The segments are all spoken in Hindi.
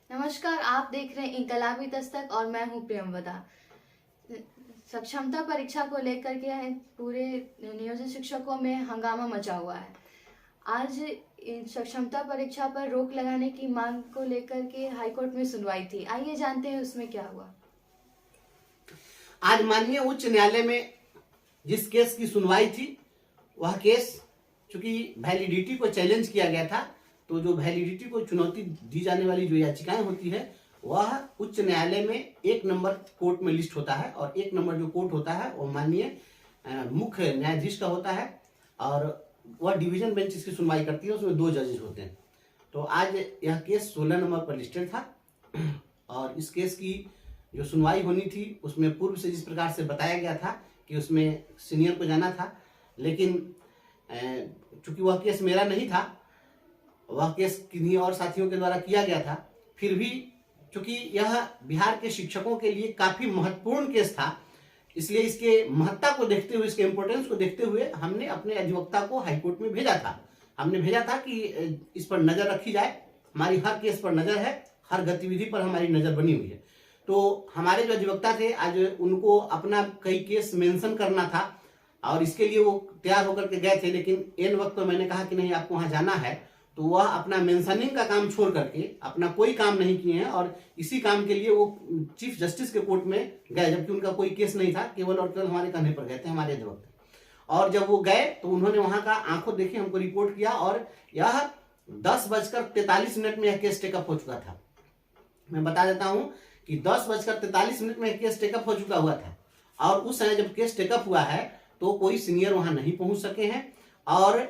नमस्कार, आप देख रहे हैं इनकलाबी दस्तक और मैं हूं प्रियंवदा। सक्षमता परीक्षा को लेकर के पूरे नियोजित शिक्षकों में हंगामा मचा हुआ है। आज सक्षमता परीक्षा पर रोक लगाने की मांग को लेकर के हाईकोर्ट में सुनवाई थी। आइए जानते हैं उसमें क्या हुआ। आज माननीय उच्च न्यायालय में जिस केस की सुनवाई थी, वह केस चूंकि वैलिडिटी को चैलेंज किया गया था, तो जो वैलिडिटी को चुनौती दी जाने वाली जो याचिकाएं होती है वह उच्च न्यायालय में 1 नंबर कोर्ट में लिस्ट होता है। और 1 नंबर जो कोर्ट होता है वो माननीय मुख्य न्यायाधीश का होता है और वह डिवीजन बेंच इसकी सुनवाई करती है। उसमें 2 जजेस होते हैं। तो आज यह केस 16 नंबर पर लिस्टेड था और इस केस की जो सुनवाई होनी थी उसमें पूर्व से जिस प्रकार से बताया गया था कि उसमें सीनियर को जाना था, लेकिन चूंकि वह केस मेरा नहीं था, वह केस किन्हीं और साथियों के द्वारा किया गया था, फिर भी चूंकि यह बिहार के शिक्षकों के लिए काफी महत्वपूर्ण केस था, इसलिए इसके महत्ता को देखते हुए, इसके इम्पोर्टेंस को देखते हुए हमने अपने अधिवक्ता को हाईकोर्ट में भेजा था। हमने भेजा था कि इस पर नजर रखी जाए। हमारी हर केस पर नजर है, हर गतिविधि पर हमारी नजर बनी हुई है। तो हमारे जो अधिवक्ता थे, आज उनको अपना कई केस मेंशन करना था और इसके लिए वो तैयार होकर के गए थे, लेकिन एन वक्त तो मैंने कहा कि नहीं, आपको वहां जाना है। तो वह अपना मेंशनिंग का काम छोड़ करके अपना कोई काम नहीं किए हैं और इसी काम के लिए वो चीफ जस्टिस के कोर्ट में गए, जबकि उनका कोई केस नहीं था, केवल और केवल हमारे कहने पर गए थे हमारे अधिवक्ता। और जब वो गए तो उन्होंने वहां का आंखों देखी हमको रिपोर्ट किया और यह 10:43 में यह केस टेकअप हो चुका था। मैं बता देता हूं कि 10:43 में केस टेकअप हो चुका हुआ था और उस समय जब केस टेकअप हुआ है तो कोई सीनियर वहां नहीं पहुंच सके हैं और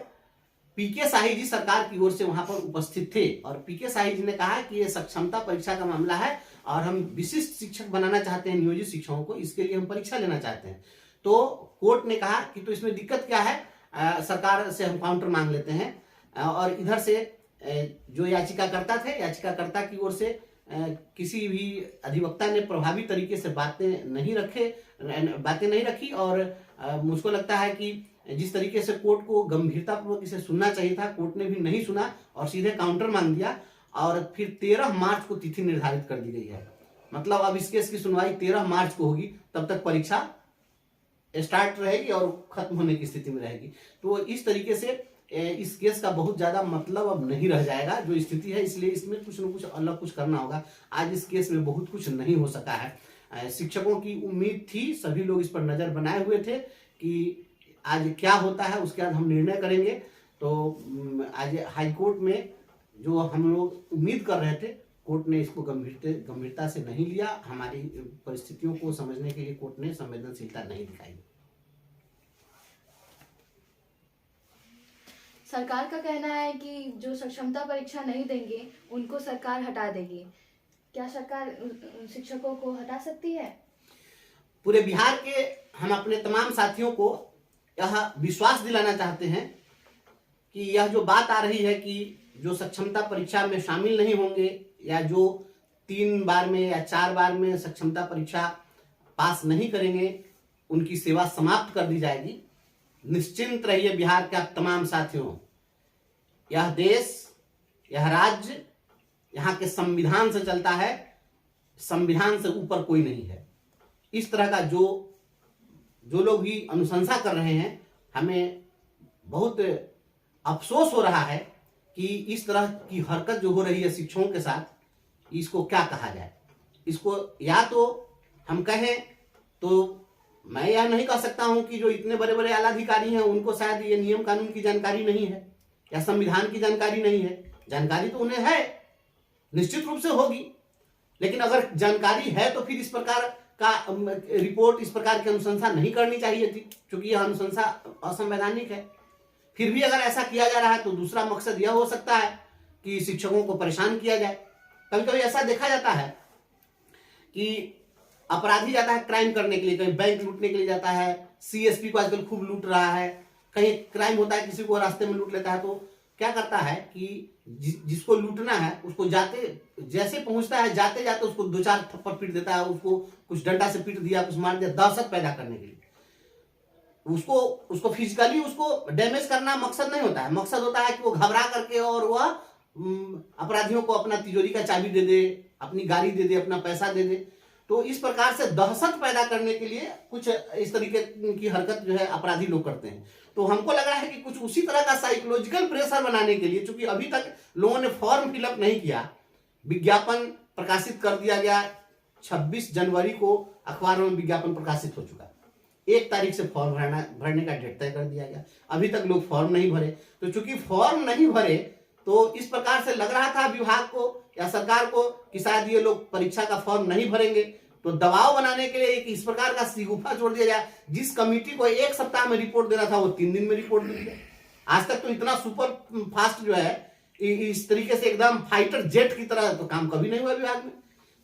पीके शाही जी सरकार की ओर से वहां पर उपस्थित थे। और पीके शाही जी ने कहा कि यह सक्षमता परीक्षा का मामला है और हम विशिष्ट शिक्षक बनाना चाहते हैं नियोजित शिक्षकों को, इसके लिए हम परीक्षा लेना चाहते हैं। तो कोर्ट ने कहा कि तो इसमें दिक्कत क्या है, सरकार से हम काउंटर मांग लेते हैं। और इधर से जो याचिकाकर्ता थे, याचिकाकर्ता की ओर से किसी भी अधिवक्ता ने प्रभावी तरीके से बातें नहीं रखी और मुझको लगता है कि जिस तरीके से कोर्ट को गंभीरतापूर्वक इसे सुनना चाहिए था, कोर्ट ने भी नहीं सुना और सीधे काउंटर मांग दिया और फिर 13 मार्च को तिथि निर्धारित कर दी गई है। मतलब अब इस केस की सुनवाई 13 मार्च को होगी, तब तक परीक्षा स्टार्ट रहेगी और खत्म होने की स्थिति में रहेगी। तो इस तरीके से इस केस का बहुत ज्यादा मतलब अब नहीं रह जाएगा जो स्थिति है, इसलिए इसमें कुछ न कुछ अलग कुछ करना होगा। आज इस केस में बहुत कुछ नहीं हो सका है। शिक्षकों की उम्मीद थी, सभी लोग इस पर नजर बनाए हुए थे कि आज क्या होता है, उसके बाद हम निर्णय करेंगे। तो आज हाईकोर्ट में जो हम लोग उम्मीद कर रहे थे, कोर्ट ने इसको गंभीरता से नहीं लिया। हमारी परिस्थितियों को समझने के लिए कोर्ट ने संवेदनशीलता नहीं दिखाई। सरकार का कहना है कि जो सक्षमता परीक्षा नहीं देंगे उनको सरकार हटा देगी। क्या सरकार शिक्षकों को हटा सकती है? पूरे बिहार के हम अपने तमाम साथियों को यह विश्वास दिलाना चाहते हैं कि यह जो बात आ रही है कि जो सक्षमता परीक्षा में शामिल नहीं होंगे या जो 3 बार में या 4 बार में सक्षमता परीक्षा पास नहीं करेंगे, उनकी सेवा समाप्त कर दी जाएगी। निश्चिंत रहिए बिहार के आप तमाम साथियों, यह देश, यह राज्य यहाँ के संविधान से चलता है, संविधान से ऊपर कोई नहीं है। इस तरह का जो लोग भी अनुशंसा कर रहे हैं, हमें बहुत अफसोस हो रहा है कि इस तरह की हरकत जो हो रही है शिक्षकों के साथ, इसको क्या कहा जाए। इसको या तो हम कहें, तो मैं यह नहीं कह सकता हूं कि जो इतने बड़े बड़े आला अधिकारी हैं उनको शायद ये नियम कानून की जानकारी नहीं है या संविधान की जानकारी नहीं है। जानकारी तो उन्हें है, निश्चित रूप से होगी, लेकिन अगर जानकारी है तो फिर इस प्रकार का रिपोर्ट, इस प्रकार की अनुशंसा नहीं करनी चाहिए थी, क्योंकि यह अनुशंसा असंवैधानिक है। फिर भी अगर ऐसा किया जा रहा है तो दूसरा मकसद यह हो सकता है कि शिक्षकों को परेशान किया जाए। कभी कभी ऐसा देखा जाता है कि अपराधी जाता है क्राइम करने के लिए, कहीं बैंक लूटने के लिए जाता है, सीएसपी को आजकल खूब लूट रहा है, कहीं क्राइम होता है किसी को रास्ते में लूट लेता है, तो क्या करता है कि जिसको लूटना है उसको जैसे पहुंचता है, जाते जाते उसको 2-4 थप्पड़ पीट देता है, उसको कुछ डंडा से पीट दिया, कुछ मार दिया, दहशत पैदा करने के लिए। उसको फिजिकली उसको डैमेज करना मकसद नहीं होता है। मकसद होता है कि वो घबरा करके और वह अपराधियों को अपना तिजोरी का चाबी दे दे, अपनी गाड़ी दे दे, अपना पैसा दे दे। तो इस प्रकार से दहशत पैदा करने के लिए कुछ इस तरीके की हरकत जो है अपराधी लोग करते हैं। तो हमको लग रहा है कि कुछ उसी तरह का साइकोलॉजिकल प्रेशर बनाने के लिए, चूंकि अभी तक लोगों ने फॉर्म फिलअप नहीं किया, विज्ञापन प्रकाशित कर दिया गया। 26 जनवरी को अखबारों में विज्ञापन प्रकाशित हो चुका, 1 तारीख से फॉर्म भरने का डेट तय कर दिया गया। अभी तक लोग फॉर्म नहीं भरे। तो चूंकि फॉर्म नहीं भरे तो इस प्रकार से लग रहा था विभाग को या सरकार को कि शायद ये लोग परीक्षा का फॉर्म नहीं भरेंगे। तो दबाव बनाने के लिए एक इस प्रकार का सिगुफा जोड़ दिया जाए। जिस कमेटी को 1 सप्ताह में रिपोर्ट देना था वो 3 दिन में रिपोर्ट दे दिया। आज तक तो इतना सुपर फास्ट जो है, इस तरीके से एकदम फाइटर जेट की तरह तो काम कभी नहीं हुआ विभाग में।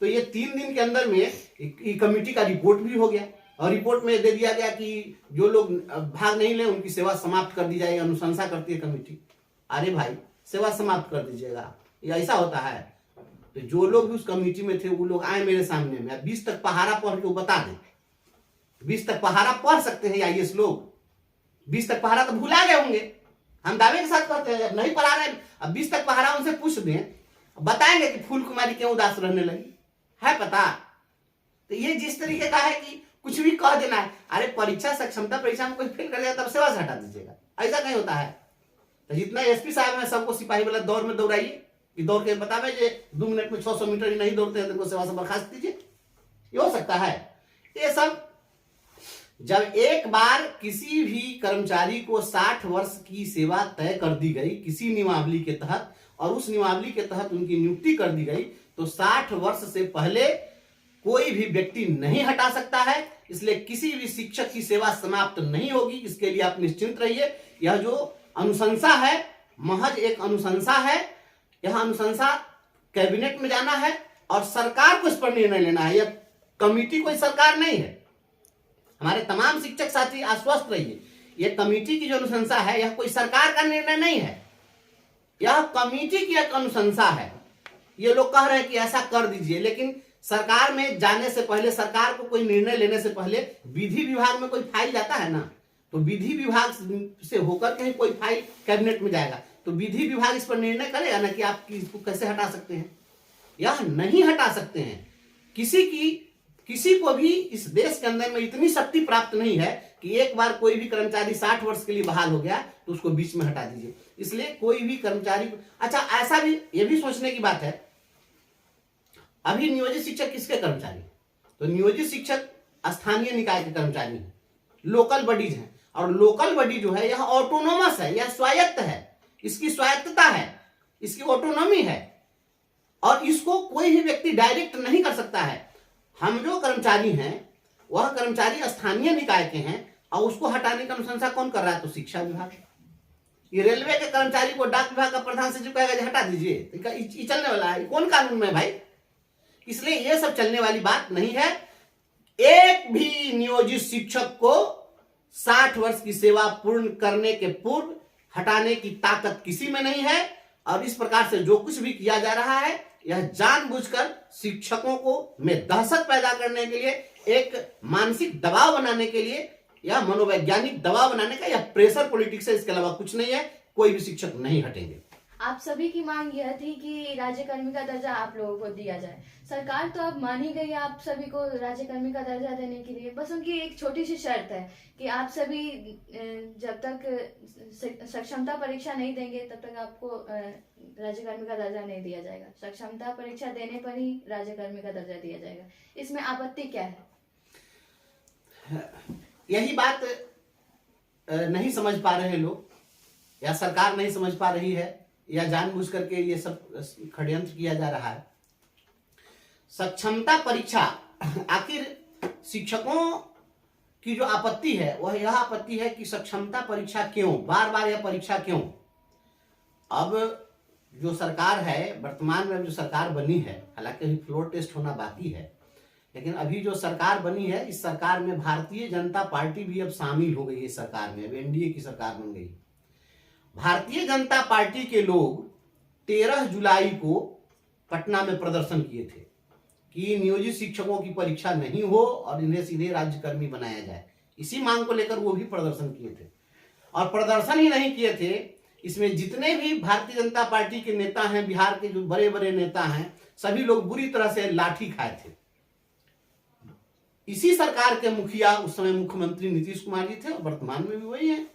तो ये 3 दिन के अंदर में कमेटी का रिपोर्ट भी हो गया और रिपोर्ट में दे दिया गया कि जो लोग भाग नहीं ले उनकी सेवा समाप्त कर दी जाए, अनुशंसा करती है कमेटी। अरे भाई, सेवा समाप्त कर दीजिएगा, ये ऐसा होता है? तो जो लोग भी उस कमेटी में थे वो लोग आए मेरे सामने में, 20 तक पहाड़ा पढ़ के वो बता दें। 20 तक पहाड़ा पढ़ सकते हैं आईएएस लोग? 20 तक पहाड़ा तो भुला गए होंगे, हम दावे के साथ कहते हैं। नहीं पढ़ा रहे, अब 20 तक पहाड़ा उनसे पूछ दें, बताएंगे कि फूल कुमारी क्यों उदास रहने लगी है पता? तो ये जिस तरीके का है कि कुछ भी कह देना है। अरे परीक्षा सक्षमता परीक्षा में कोई फेल कर जाए तब सेवा से हटा दीजिएगा, ऐसा नहीं होता है। तो जितना एसपी साहब है सबको सिपाही वाला दौड़ में दौड़ाइए कि दौड़ के बतावे जे 2 मिनट में 600 मीटर ही नहीं दौड़ते हैं तो सेवा से बर्खास्त दीजिए, ये हो सकता है। ये सब जब एक बार किसी भी कर्मचारी को 60 वर्ष की सेवा तय कर दी गई किसी नियमावली के तहत और उस नियमावली के तहत उनकी नियुक्ति कर दी गई, तो 60 वर्ष से पहले कोई भी व्यक्ति नहीं हटा सकता है। इसलिए किसी भी शिक्षक की सेवा समाप्त नहीं होगी, इसके लिए आप निश्चिंत रहिए। यह जो अनुशंसा है महज एक अनुशंसा है। यह अनुशंसा कैबिनेट में जाना है और सरकार को इस पर निर्णय लेना है। यह कमेटी कोई सरकार नहीं है। हमारे तमाम शिक्षक साथी आश्वस्त रहिए, यह कमेटी की जो अनुशंसा है यह कोई सरकार का निर्णय नहीं है, यह कमेटी की एक अनुशंसा है। ये लोग कह रहे हैं कि ऐसा कर दीजिए, लेकिन सरकार में जाने से पहले, सरकार को कोई निर्णय लेने से पहले विधि विभाग में कोई फाइल जाता है ना, तो विधि विभाग से होकर कहीं कोई फाइल कैबिनेट में जाएगा तो विधि विभाग इस पर निर्णय करेगा ना कि आप इसको कैसे हटा सकते हैं या नहीं हटा सकते हैं। किसी को भी इस देश के अंदर में इतनी शक्ति प्राप्त नहीं है कि एक बार कोई भी कर्मचारी 60 वर्ष के लिए बहाल हो गया तो उसको बीच में हटा दीजिए। इसलिए कोई भी कर्मचारी, अच्छा ऐसा भी ये भी सोचने की बात है, अभी नियोजित शिक्षक किसके कर्मचारी? तो नियोजित शिक्षक स्थानीय निकाय के कर्मचारी हैं, लोकल बॉडीज हैं। और लोकल बॉडी जो है यह ऑटोनोमस है, यह स्वायत्त है, इसकी स्वायत्तता है, इसकी ऑटोनॉमी है और इसको कोई भी व्यक्ति डायरेक्ट नहीं कर सकता है। हम जो कर्मचारी हैं वह कर्मचारी स्थानीय निकाय के हैं और उसको हटाने का अनुशंसा कौन कर रहा है? तो शिक्षा विभाग। ये रेलवे के कर्मचारी को डाक विभाग का प्रधान सचिव कहेगा हटा दीजिए, ये चलने वाला है? कौन कानून में भाई? इसलिए ये सब चलने वाली बात नहीं है। एक भी नियोजित शिक्षक को 60 वर्ष की सेवा पूर्ण करने के पूर्व हटाने की ताकत किसी में नहीं है। और इस प्रकार से जो कुछ भी किया जा रहा है यह जानबूझकर शिक्षकों को में दहशत पैदा करने के लिए, एक मानसिक दबाव बनाने के लिए या मनोवैज्ञानिक दबाव बनाने का यह प्रेशर पॉलिटिक्स है, इसके अलावा कुछ नहीं है। कोई भी शिक्षक नहीं हटेंगे। आप सभी की मांग यह थी कि राज्यकर्मी का दर्जा आप लोगों को दिया जाए। सरकार तो अब मान ही गई आप सभी को राज्यकर्मी का दर्जा देने के लिए। बस उनकी एक छोटी सी शर्त है कि आप सभी जब तक सक्षमता परीक्षा नहीं देंगे तब तक आपको राज्यकर्मी का दर्जा नहीं दिया जाएगा। सक्षमता परीक्षा देने पर ही राज्यकर्मी का दर्जा दिया जाएगा। इसमें आपत्ति क्या है? यही बात नहीं समझ पा रहे लोग या सरकार नहीं समझ पा रही है या जानबूझ करके ये सब षड्यंत्र किया जा रहा है। सक्षमता परीक्षा, आखिर शिक्षकों की जो आपत्ति है वह यह आपत्ति है कि सक्षमता परीक्षा क्यों, बार बार यह परीक्षा क्यों? अब जो सरकार है, वर्तमान में जो सरकार बनी है, हालांकि अभी फ्लोर टेस्ट होना बाकी है, लेकिन अभी जो सरकार बनी है इस सरकार में भारतीय जनता पार्टी भी अब शामिल हो गई है। सरकार में अब एनडीए की सरकार बन गई। भारतीय जनता पार्टी के लोग 13 जुलाई को पटना में प्रदर्शन किए थे कि नियोजित शिक्षकों की परीक्षा नहीं हो और इन्हें सीधे राज्यकर्मी बनाया जाए। इसी मांग को लेकर वो भी प्रदर्शन किए थे। और प्रदर्शन ही नहीं किए थे, इसमें जितने भी भारतीय जनता पार्टी के नेता हैं, बिहार के जो बड़े बड़े नेता हैं, सभी लोग बुरी तरह से लाठी खाए थे। इसी सरकार के मुखिया उस समय मुख्यमंत्री नीतीश कुमार जी थे और वर्तमान में भी वही हैं।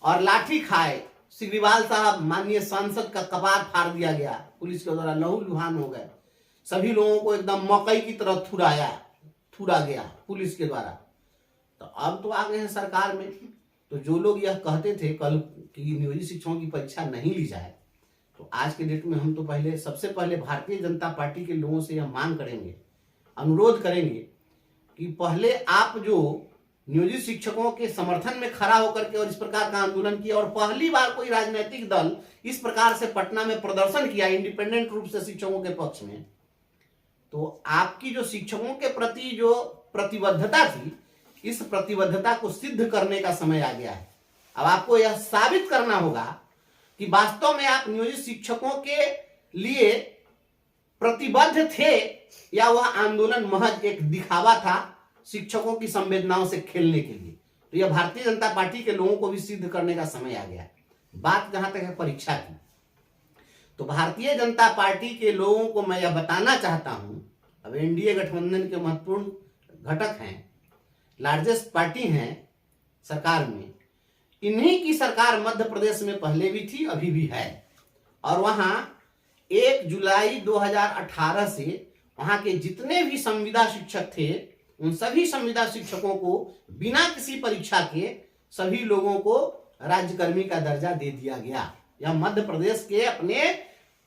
और लाठी खाए सिग्रीवाल साहब, माननीय सांसद का कपार फाड़ दिया गया, पुलिस के द्वारा लहूलुहान हो गए। सभी लोगों को एकदम मकई की तरह थुड़ा गया पुलिस के द्वारा। तो अब तो आ गए हैं सरकार में। तो जो लोग यह कहते थे कल कि नियोजित शिक्षकों की परीक्षा नहीं ली जाए, तो आज के डेट में हम तो सबसे पहले भारतीय जनता पार्टी के लोगों से यह मांग करेंगे, अनुरोध करेंगे कि पहले आप जो नियोजित शिक्षकों के समर्थन में खड़ा होकर के और इस प्रकार का आंदोलन किया, और पहली बार कोई राजनीतिक दल इस प्रकार से पटना में प्रदर्शन किया इंडिपेंडेंट रूप से शिक्षकों के पक्ष में, तो आपकी जो शिक्षकों के प्रति जो प्रतिबद्धता थी, इस प्रतिबद्धता को सिद्ध करने का समय आ गया है। अब आपको यह साबित करना होगा कि वास्तव में आप नियोजित शिक्षकों के लिए प्रतिबद्ध थे या वह आंदोलन महज एक दिखावा था शिक्षकों की संवेदनाओं से खेलने के लिए। तो यह भारतीय जनता पार्टी के लोगों को भी सिद्ध करने का समय आ गया है। बात जहां तक है परीक्षा की, तो भारतीय जनता पार्टी के लोगों को मैं यह बताना चाहता हूं, अब एनडीए गठबंधन के महत्वपूर्ण घटक हैं, लार्जेस्ट पार्टी हैं सरकार में, इन्हीं की सरकार मध्य प्रदेश में पहले भी थी, अभी भी है। और वहां 1 जुलाई 2018 से वहां के जितने भी संविदा शिक्षक थे, उन सभी संविदा शिक्षकों को बिना किसी परीक्षा के सभी लोगों को राज्यकर्मी का दर्जा दे दिया गया। यह मध्य प्रदेश के अपने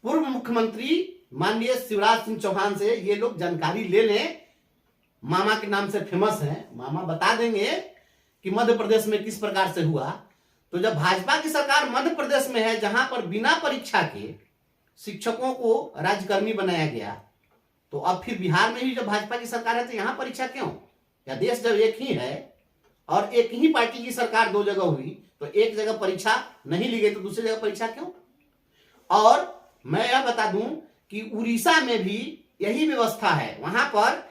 पूर्व मुख्यमंत्री माननीय शिवराज सिंह चौहान से ये लोग जानकारी ले लें, मामा के नाम से फेमस हैं, मामा बता देंगे कि मध्य प्रदेश में किस प्रकार से हुआ। तो जब भाजपा की सरकार मध्य प्रदेश में है, जहां पर बिना परीक्षा के शिक्षकों को राज्यकर्मी बनाया गया, तो अब फिर बिहार में भी जब भाजपा की सरकार है तो यहां परीक्षा क्यों? या देश जब एक ही है और एक ही पार्टी की सरकार 2 जगह हुई, तो एक जगह परीक्षा नहीं ली गई तो दूसरी जगह परीक्षा क्यों? और मैं यह बता दूं कि उड़ीसा में भी यही व्यवस्था है। वहां पर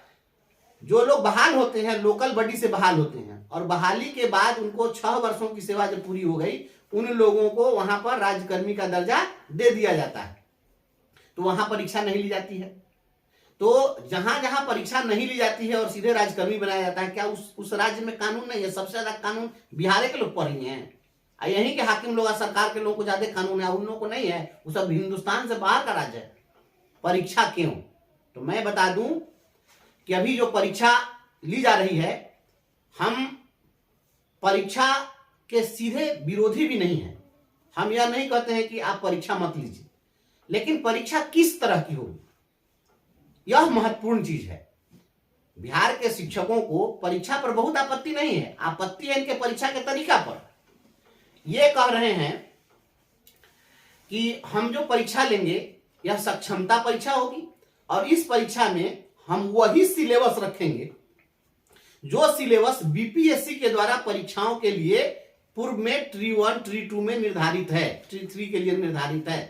जो लोग बहाल होते हैं लोकल बॉडी से बहाल होते हैं, और बहाली के बाद उनको 6 वर्षों की सेवा जब पूरी हो गई, उन लोगों को वहां पर राज्यकर्मी का दर्जा दे दिया जाता है। तो वहां परीक्षा नहीं ली जाती है। तो जहां जहां परीक्षा नहीं ली जाती है और सीधे राज्यकर्मी बनाया जाता है, क्या उस राज्य में कानून नहीं है? सबसे ज्यादा कानून बिहार के लोग पढ़ लिए हैं, यहीं के हाकिम लोग, सरकार के लोगों को ज्यादा कानून है, उन लोगों को नहीं है। वो सब हिंदुस्तान से बाहर का राज्य है। परीक्षा क्यों? तो मैं बता दूं कि अभी जो परीक्षा ली जा रही है, हम परीक्षा के सीधे विरोधी भी नहीं है। हम यह नहीं कहते हैं कि आप परीक्षा मत लीजिए, लेकिन परीक्षा किस तरह की होगी यह महत्वपूर्ण चीज है। बिहार के शिक्षकों को परीक्षा पर बहुत आपत्ति नहीं है, आपत्ति है इनके परीक्षा के तरीका पर। ये कह रहे हैं कि हम जो परीक्षा लेंगे यह सक्षमता परीक्षा होगी, और इस परीक्षा में हम वही सिलेबस रखेंगे जो सिलेबस बीपीएससी के द्वारा परीक्षाओं के लिए पूर्व में ट्री 1 ट्री 2 में निर्धारित है, ट्री 3 के लिए निर्धारित है।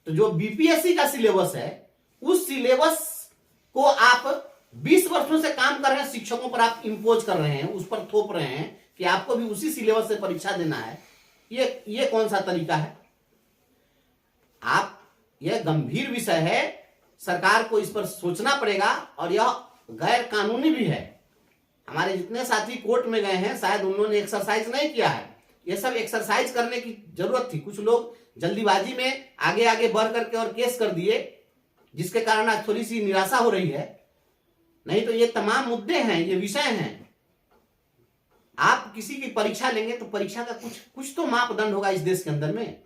तो जो बीपीएससी का सिलेबस है, उस सिलेबस को आप 20 वर्षों से काम कर रहे हैं शिक्षकों पर आप इंपोज कर रहे हैं, उस पर थोप रहे हैं कि आपको भी उसी सिलेबस से परीक्षा देना है। ये कौन सा तरीका है? यह गंभीर विषय है, सरकार को इस पर सोचना पड़ेगा, और यह गैर कानूनी भी है। हमारे जितने साथी कोर्ट में गए हैं, शायद उन्होंने एक्सरसाइज नहीं किया है। यह सब एक्सरसाइज करने की जरूरत थी। कुछ लोग जल्दीबाजी में आगे आगे बढ़ करके और केस कर दिए, जिसके कारण आज थोड़ी सी निराशा हो रही है। नहीं तो ये तमाम मुद्दे हैं, ये विषय हैं। आप किसी की परीक्षा लेंगे तो परीक्षा का कुछ तो मापदंड होगा इस देश के अंदर में।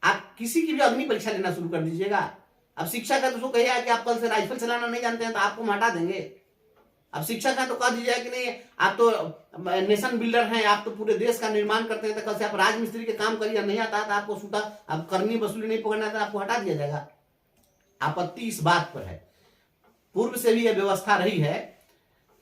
आप किसी की भी अग्नि परीक्षा लेना शुरू कर दीजिएगा। अब शिक्षा का तो उसको कहिएगा कि आप कल से राइफल चलाना नहीं जानते हैं तो आपको हटा देंगे। अब शिक्षा का तो कह दीजिएगा कि नहीं आप तो नेशन बिल्डर हैं, आप तो पूरे देश का निर्माण करते हैं, तो कल से आप राजमिस्त्री के काम करिए, नहीं आता था आपको सूटा, अब करनी वसूली नहीं पकड़ना था, आपको हटा दिया जाएगा। आपत्ति इस बात पर है। पूर्व से भी यह व्यवस्था रही है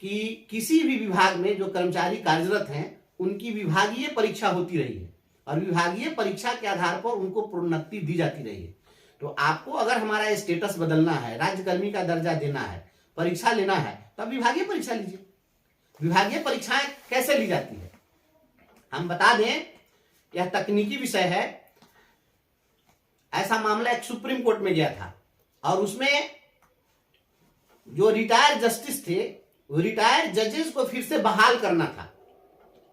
कि किसी भी विभाग में जो कर्मचारी कार्यरत हैं उनकी विभागीय परीक्षा होती रही है, और विभागीय परीक्षा के आधार पर उनको प्रोन्नति दी जाती रही है। तो आपको अगर हमारा स्टेटस बदलना है, राज्यकर्मी का दर्जा देना है, परीक्षा लेना है, तो आप विभागीय परीक्षा लीजिए। विभागीय परीक्षाएं कैसे ली जाती है हम बता दें यह तकनीकी विषय है। ऐसा मामला एक सुप्रीम कोर्ट में गया था और उसमें जो रिटायर्ड जस्टिस थे वो रिटायर्ड जजेस को फिर से बहाल करना था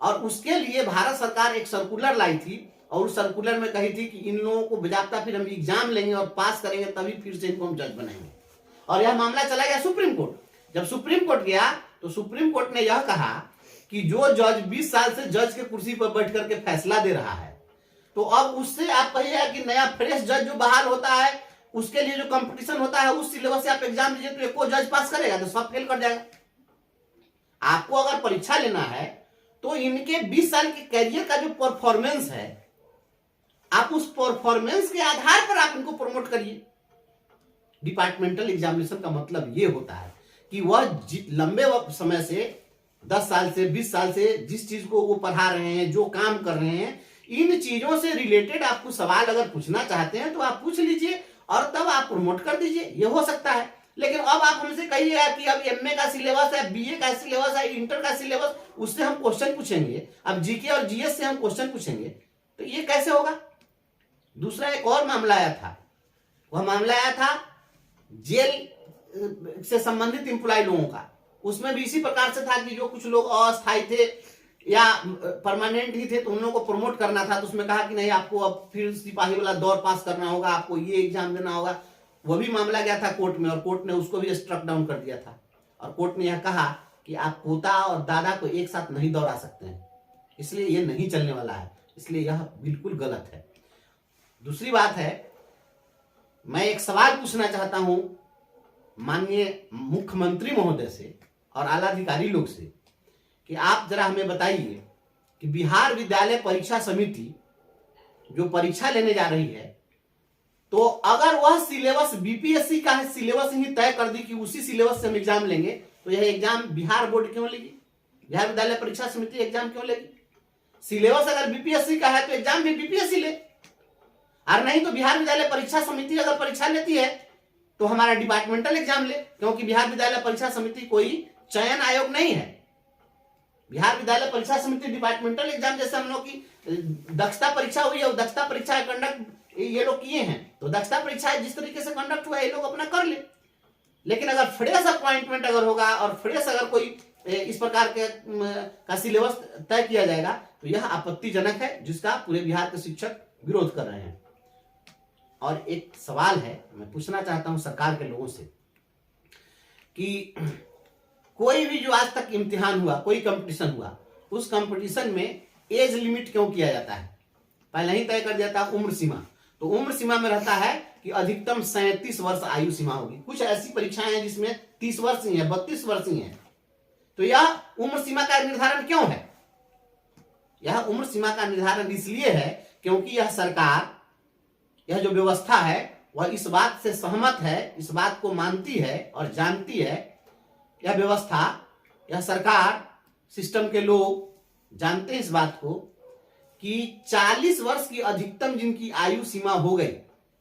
और उसके लिए भारत सरकार एक सर्कुलर लाई थी और उस सर्कुलर में कही थी कि इन लोगों को बजाबता फिर हम एग्जाम लेंगे और पास करेंगे तभी फिर से इनको हम जज बनाएंगे। और यह मामला चला गया सुप्रीम कोर्ट। जब सुप्रीम कोर्ट गया तो सुप्रीम कोर्ट ने यह कहा कि जो जज 20 साल से जज के कुर्सी पर बैठ करके फैसला दे रहा है तो अब उससे आप कहिएगा कि नया फ्रेश जज जो बहाल होता है उसके लिए जो कंपटीशन होता है उस सिलेबस से आप एग्जाम दीजिए तो एको जज पास करेगा तो सब फेल कर जाएगा। आपको अगर परीक्षा लेना है तो इनके 20 साल के कैरियर का जो परफॉर्मेंस है आप उस परफॉर्मेंस के आधार पर आप इनको प्रमोट करिए। डिपार्टमेंटल एग्जामिनेशन का मतलब यह होता है कि वह लंबे समय से 10 साल से 20 साल से जिस चीज को वो पढ़ा रहे हैं जो काम कर रहे हैं इन चीजों से रिलेटेड आपको सवाल अगर पूछना चाहते हैं तो आप पूछ लीजिए और तब आप प्रमोट कर दीजिए, ये हो सकता है। लेकिन अब आप हमसे कहिएगा कि अब एमए का सिलेबस है, बीए का सिलेबस है, इंटर का सिलेबस, उससे हम क्वेश्चन पूछेंगे, अब जीके और जीएस से हम क्वेश्चन पूछेंगे तो ये कैसे होगा। दूसरा एक और मामला आया था, वह मामला आया था जेल से संबंधित एम्प्लॉय लोगों का। उसमें भी इसी प्रकार से था कि जो कुछ लोग अस्थायी थे या परमानेंट ही थे तो उन लोगों को प्रमोट करना था। तो उसमें कहा कि नहीं आपको अब फिर सिपाही वाला दौर पास करना होगा, आपको ये एग्जाम देना होगा। वो भी मामला गया था कोर्ट में और कोर्ट ने उसको भी स्ट्रक डाउन कर दिया था और कोर्ट ने यह कहा कि आप पोता और दादा को एक साथ नहीं दौड़ा सकते हैं, इसलिए यह नहीं चलने वाला है, इसलिए यह बिल्कुल गलत है। दूसरी बात है, मैं एक सवाल पूछना चाहता हूं माननीय मुख्यमंत्री महोदय से और आला अधिकारी लोग से कि आप जरा हमें बताइए कि बिहार विद्यालय परीक्षा समिति जो परीक्षा लेने जा रही है तो अगर वह सिलेबस बीपीएससी का है, सिलेबस ही तय कर दी कि उसी सिलेबस से हम एग्जाम लेंगे तो यह एग्जाम बिहार बोर्ड क्यों लेगी, बिहार विद्यालय परीक्षा समिति एग्जाम क्यों लेगी। सिलेबस अगर बीपीएससी का है तो एग्जाम भी बीपीएससी ले, और नहीं तो बिहार विद्यालय परीक्षा समिति अगर परीक्षा लेती है तो हमारा डिपार्टमेंटल एग्जाम ले, क्योंकि बिहार विद्यालय परीक्षा समिति कोई चयन आयोग नहीं है। बिहार विद्यालय परीक्षा समिति डिपार्टमेंटल एग्जाम जैसे हम लोग की दक्षता परीक्षा हुई है, दक्षता परीक्षा कंडक्ट ये लोग किए हैं तो दक्षता परीक्षा जिस तरीके से कंडक्ट हुआ है ये लोग अपना कर ले। लेकिन अगर फ्रेश अपॉइंटमेंट अगर होगा और फ्रेश अगर कोई इस प्रकार के का सिलेबस तय किया जाएगा तो यह आपत्तिजनक है, जिसका पूरे बिहार के शिक्षक विरोध कर रहे हैं। और एक सवाल है मैं पूछना चाहता हूं सरकार के लोगों से कि कोई भी जो आज तक इम्तिहान हुआ, कोई कंपटीशन हुआ, उस कंपटीशन में एज लिमिट क्यों किया जाता है। पहले ही तय कर दिया था उम्र सीमा, तो उम्र सीमा में रहता है कि अधिकतम 37 वर्ष आयु सीमा होगी। कुछ ऐसी परीक्षाएं हैं जिसमें 30 वर्ष ही है, 32 वर्ष ही है। तो यह उम्र सीमा का निर्धारण क्यों है। यह उम्र सीमा का निर्धारण इसलिए है क्योंकि यह सरकार, यह जो व्यवस्था है वह इस बात से सहमत है, इस बात को मानती है और जानती है, यह व्यवस्था, यह सरकार, सिस्टम के लोग जानते हैं इस बात को कि 40 वर्ष की अधिकतम जिनकी आयु सीमा हो गई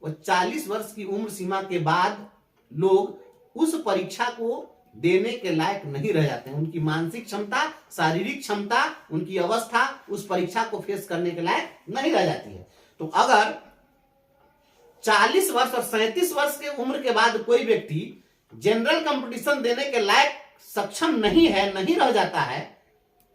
वह 40 वर्ष की उम्र सीमा के बाद लोग उस परीक्षा को देने के लायक नहीं रह जाते हैं। उनकी मानसिक क्षमता, शारीरिक क्षमता, उनकी अवस्था उस परीक्षा को फेस करने के लायक नहीं रह जाती है। तो अगर 40 वर्ष और 37 वर्ष के उम्र के बाद कोई व्यक्ति जनरल कंपटीशन देने के लायक सक्षम नहीं है, नहीं रह जाता है,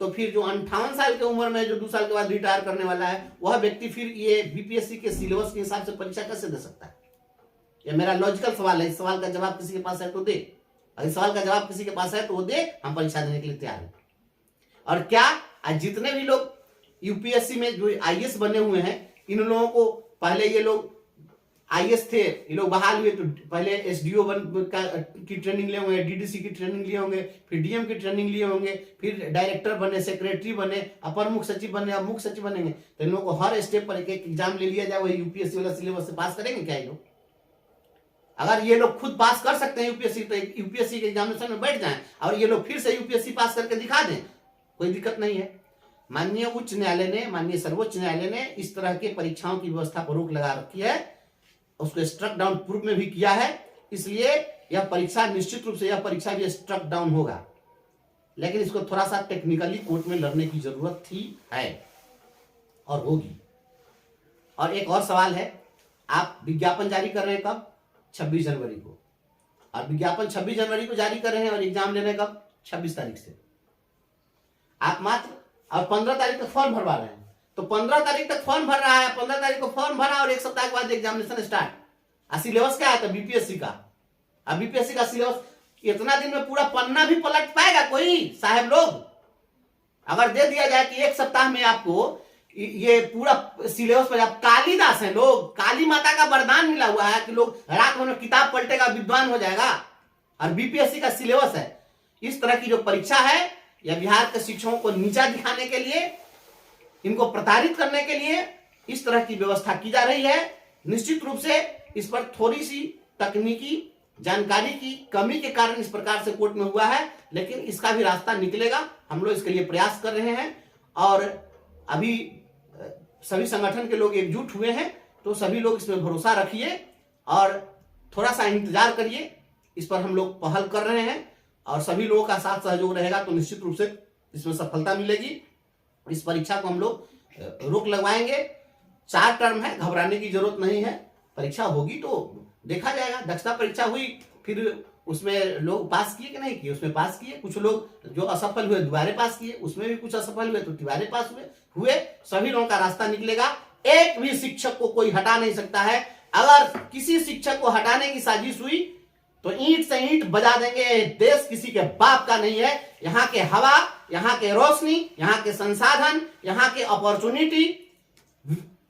तो फिर जो 58 साल की उम्र में जो 2 साल के बाद रिटायर करने वाला है वह व्यक्ति फिर ये बीपीएससी के सिलेबस के हिसाब से परीक्षा कैसे दे सकता है। यह मेरा लॉजिकल सवाल है। इस सवाल का जवाब किसी के पास है तो दे, और इस सवाल का जवाब किसी के पास है तो वो दे, हम परीक्षा देने के लिए तैयार हैं। और क्या आज जितने भी लोग यूपीएससी में जो आईएएस बने हुए हैं, इन लोगों को पहले ये लोग आईएएस थे, ये लोग बहाल हुए तो पहले एसडीओ की ट्रेनिंग लिए होंगे, डीडीसी की ट्रेनिंग लिए होंगे, फिर डीएम की ट्रेनिंग लिए होंगे, फिर डायरेक्टर बने, सेक्रेटरी बने, अपर मुख्य सचिव बने, अब मुख्य सचिव बनेंगे। तो इन लोगों को हर स्टेप पर एक एक एग्जाम ले लिया जाए, वही यूपीएससी वाला सिलेबस से पास करेंगे क्या ये लोग। अगर ये लोग खुद पास कर सकते हैं यूपीएससी तो यूपीएससी के एग्जामिनेशन में बैठ जाएं और ये लोग फिर से यूपीएससी पास करके दिखा दें, कोई दिक्कत नहीं है। माननीय उच्च न्यायालय ने, माननीय सर्वोच्च न्यायालय ने इस तरह के परीक्षाओं की व्यवस्था पर रोक लगा रखी है, उसको स्ट्रक डाउन पूर्व में भी किया है। इसलिए यह परीक्षा निश्चित रूप से यह परीक्षा भी स्ट्रक डाउन होगा, लेकिन इसको थोड़ा सा टेक्निकली कोर्ट में लड़ने की जरूरत थी, है और होगी। और एक और सवाल है, आप विज्ञापन जारी कर रहे हैं कब? 26 जनवरी को। और विज्ञापन 26 जनवरी को जारी कर रहे हैं और एग्जाम ले रहे हैं कब? 26 तारीख से। आप मात्र और 15 तारीख तक फॉर्म भरवा रहे हैं, तो 15 तारीख तक फॉर्म भर रहा है, 15 तारीख को फॉर्म भरा और एक सप्ताह के बाद एग्जामिनेशन स्टार्ट। सिलेबस क्या आता है बीपीएससी का? अब बीपीएससी का सिलेबस इतना दिन में पूरा पन्ना भी पलट पाएगा कोई साहब लोग? अगर दे दिया जाए कि एक सप्ताह में आपको ये पूरा सिलेबस पर, आप कालिदास हैं लोग, काली माता का वरदान मिला हुआ है कि लोग रात भर में किताब पलटेगा, विद्वान हो जाएगा। और बीपीएससी का सिलेबस है। इस तरह की जो परीक्षा है, या बिहार के शिक्षकों को नीचा दिखाने के लिए, इनको प्रताड़ित करने के लिए इस तरह की व्यवस्था की जा रही है। निश्चित रूप से इस पर थोड़ी सी तकनीकी जानकारी की कमी के कारण इस प्रकार से कोर्ट में हुआ है, लेकिन इसका भी रास्ता निकलेगा। हम लोग इसके लिए प्रयास कर रहे हैं और अभी सभी संगठन के लोग एकजुट हुए हैं, तो सभी लोग इसमें भरोसा रखिए और थोड़ा सा इंतजार करिए। इस पर हम लोग पहल कर रहे हैं और सभी लोगों का साथ सहयोग रहेगा तो निश्चित रूप से इसमें सफलता मिलेगी। इस परीक्षा को हम लोग रोक लगवाएंगे। 4 टर्म है, घबराने की जरूरत नहीं है। परीक्षा होगी तो देखा जाएगा। दक्षता परीक्षा हुई, फिर उसमें लोग पास किए कि नहीं किए, उसमें पास किए। कुछ लोग जो असफल हुए दोबारा पास किए, उसमें भी कुछ असफल हुए तो तिबारे पास हुए। सभी लोगों का रास्ता निकलेगा। एक भी शिक्षक को कोई हटा नहीं सकता है। अगर किसी शिक्षक को हटाने की साजिश हुई तो ईंट से ईंट बजा देंगे। देश किसी के बाप का नहीं है। यहाँ के हवा, यहाँ के रोशनी, यहाँ के संसाधन, यहाँ के अपॉर्चुनिटी,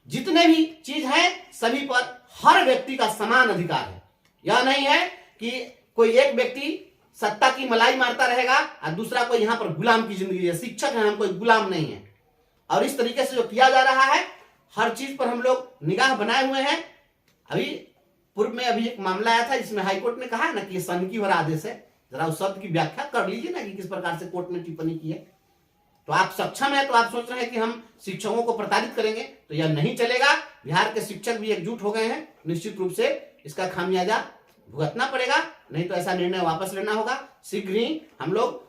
जितने भी चीज है, सभी पर हर व्यक्ति का समान अधिकार है। यह नहीं है कि कोई एक व्यक्ति सत्ता की मलाई मारता रहेगा और दूसरा कोई यहाँ पर गुलाम की जिंदगी है। शिक्षक है, हम कोई गुलाम नहीं है। और इस तरीके से जो किया जा रहा है, हर चीज पर हम लोग निगाह बनाए हुए हैं। अभी पूर्व में अभी एक मामला आया था जिसमें हाईकोर्ट ने कहा ना कि सनकी भरा आदेश है। जरा उस शब्द की व्याख्या कर लीजिए ना कि किस प्रकार से कोर्ट ने टिप्पणी की है। तो आप सक्षम है, तो आप सोच रहे हैं कि हम शिक्षकों को प्रताड़ित करेंगे, तो यह नहीं चलेगा। बिहार के शिक्षक भी एकजुट हो गए हैं। निश्चित रूप से इसका खामियाजा भुगतना पड़ेगा, नहीं तो ऐसा निर्णय वापस लेना होगा। शीघ्र ही हम लोग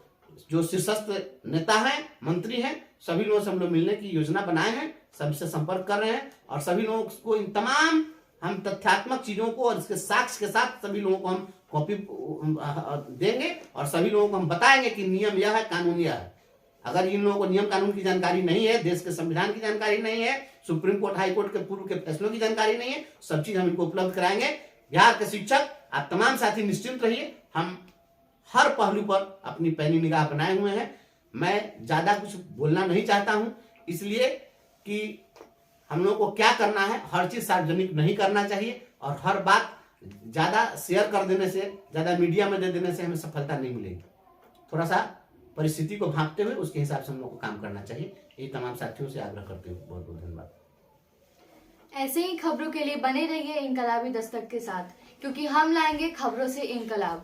जो शीर्षस्थ नेता हैं, मंत्री हैं, सभी लोगों से हम लोग मिलने की योजना बनाए हैं, सभी से संपर्क कर रहे हैं और सभी लोगों को इन तमाम हम तथ्यात्मक चीजों को और इसके साक्ष्य के साथ सभी लोगों को हम कॉपी देंगे और सभी लोगों को हम बताएंगे कि नियम यह है, कानून यह है। अगर इन लोगों को नियम कानून की जानकारी नहीं है, देश के संविधान की जानकारी नहीं है, सुप्रीम कोर्ट, हाई कोर्ट के पूर्व के फैसलों की जानकारी नहीं है, सब चीज हम इनको उपलब्ध कराएंगे। बिहार के शिक्षक, आप तमाम साथी निश्चिंत रहिए। हम हर पहलू पर अपनी पैनी निगाह बनाए हुए हैं। मैं ज्यादा कुछ बोलना नहीं चाहता हूं, इसलिए कि हम लोगों को क्या करना है, हर चीज सार्वजनिक नहीं करना चाहिए और हर बात ज्यादा शेयर कर देने से, ज्यादा मीडिया में दे देने से हमें सफलता नहीं मिलेगी। थोड़ा सा परिस्थिति को भांपते हुए उसके हिसाब से हम लोग को काम करना चाहिए। ये तमाम साथियों से आग्रह करते हुए बहुत बहुत धन्यवाद। ऐसे ही खबरों के लिए बने रहिए इनकलाबी दस्तक के साथ, क्योंकि हम लाएंगे खबरों से इनकलाब।